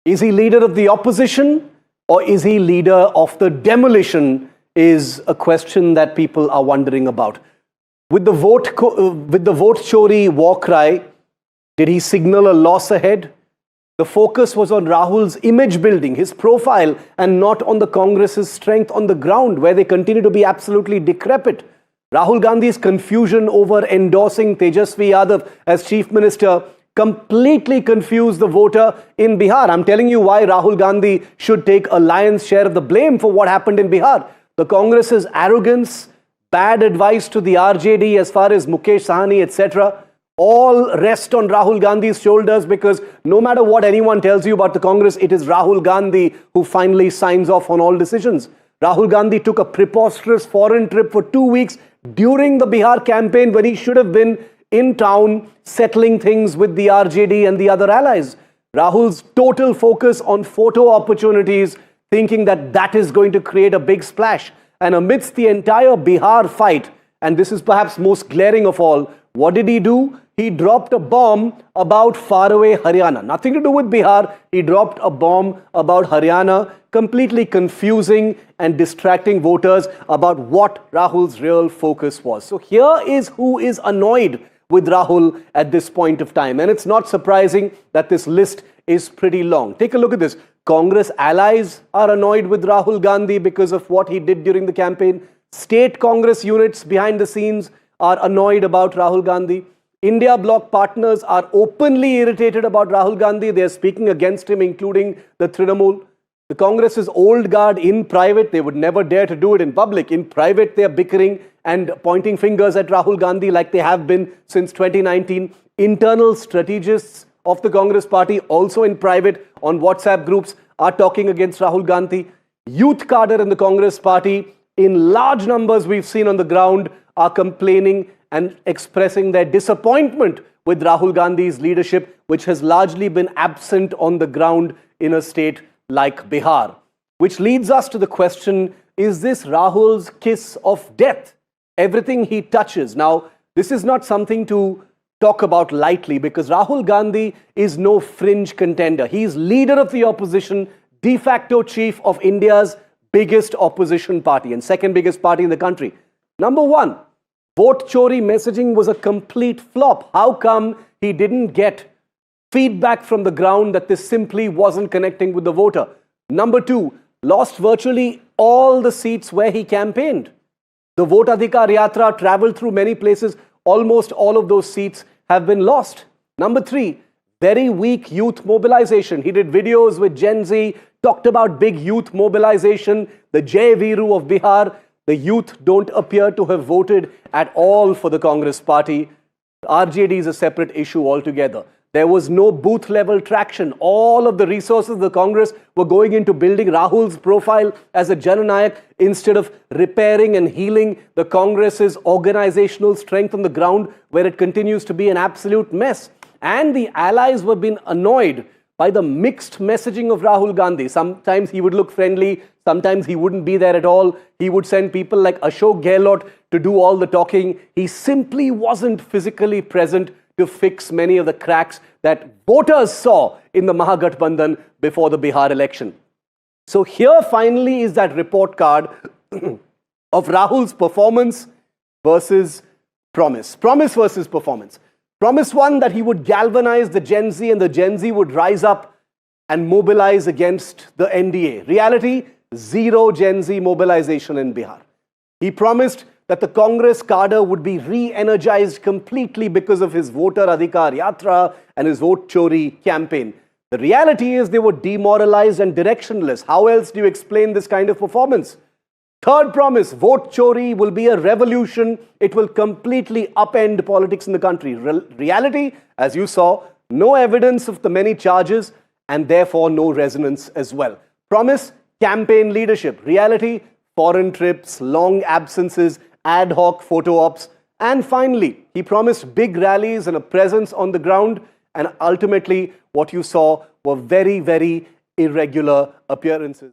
Is he leader of the opposition or is he leader of the demolition is a question that people are wondering about. With the vote chori war cry, did he signal a loss ahead? The focus was on Rahul's image building, his profile, and not on the Congress's strength on the ground, where they continue to be absolutely decrepit. Rahul Gandhi's confusion over endorsing Tejasvi Yadav as Chief Minister completely confused the voter in Bihar. I'm telling you why Rahul Gandhi should take a lion's share of the blame for what happened in Bihar. The Congress's arrogance, bad advice to the RJD as far as Mukesh Sahani, etc., all rest on Rahul Gandhi's shoulders, because no matter what anyone tells you about the Congress, it is Rahul Gandhi who finally signs off on all decisions. Rahul Gandhi took a preposterous foreign trip for 2 weeks during the Bihar campaign when he should have been in town settling things with the RJD and the other allies. Rahul's total focus on photo opportunities, thinking that that is going to create a big splash. And amidst the entire Bihar fight, and this is perhaps most glaring of all, what did he do? He dropped a bomb about faraway Haryana. Nothing to do with Bihar. He dropped a bomb about Haryana, completely confusing and distracting voters about what Rahul's real focus was. So here is who is annoyed with Rahul at this point of time. And it's not surprising that this list is pretty long. Take a look at this. Congress allies are annoyed with Rahul Gandhi because of what he did during the campaign. State Congress units behind the scenes are annoyed about Rahul Gandhi. India bloc partners are openly irritated about Rahul Gandhi. They are speaking against him, including the Trinamool. The Congress's old guard in private, they would never dare to do it in public. In private, they are bickering and pointing fingers at Rahul Gandhi like they have been since 2019. Internal strategists of the Congress party, also in private on WhatsApp groups, are talking against Rahul Gandhi. Youth cadre in the Congress party, in large numbers we've seen on the ground, are complaining and expressing their disappointment with Rahul Gandhi's leadership, which has largely been absent on the ground in a state like Bihar. Which leads us to the question, is this Rahul's kiss of death? Everything he touches. Now, this is not something to talk about lightly, because Rahul Gandhi is no fringe contender. He is leader of the opposition, de facto chief of India's biggest opposition party and second biggest party in the country. Number one, vote chori messaging was a complete flop. How come he didn't get feedback from the ground that this simply wasn't connecting with the voter? Number two, lost virtually all the seats where he campaigned. The Vote Adhikar Yatra traveled through many places. Almost all of those seats have been lost. Number three, very weak youth mobilization. He did videos with Gen Z, talked about big youth mobilization, the Jai Viru of Bihar. The youth don't appear to have voted at all for the Congress party. RJD is a separate issue altogether. There was no booth level traction. All of the resources of the Congress were going into building Rahul's profile as a Jananayak instead of repairing and healing the Congress's organizational strength on the ground, where it continues to be an absolute mess. And the allies were being annoyed by the mixed messaging of Rahul Gandhi. Sometimes he would look friendly, sometimes he wouldn't be there at all. He would send people like Ashok Gehlot to do all the talking. He simply wasn't physically present to fix many of the cracks that voters saw in the Mahagathbandhan before the Bihar election. So here finally is that report card of Rahul's performance versus promise. Promise versus performance. Promise one, that he would galvanize the Gen Z and the Gen Z would rise up and mobilize against the NDA. Reality, zero Gen Z mobilization in Bihar. He promised that the Congress cadre would be re-energized completely because of his Voter Adhikar Yatra and his Vote Chori campaign. The reality is they were demoralized and directionless. How else do you explain this kind of performance? Third promise, Vote Chori will be a revolution. It will completely upend politics in the country. Reality, as you saw, no evidence of the many charges and therefore no resonance as well. Promise, campaign leadership. Reality, foreign trips, long absences, ad hoc photo ops. And finally, he promised big rallies and a presence on the ground. And ultimately, what you saw were very, very irregular appearances.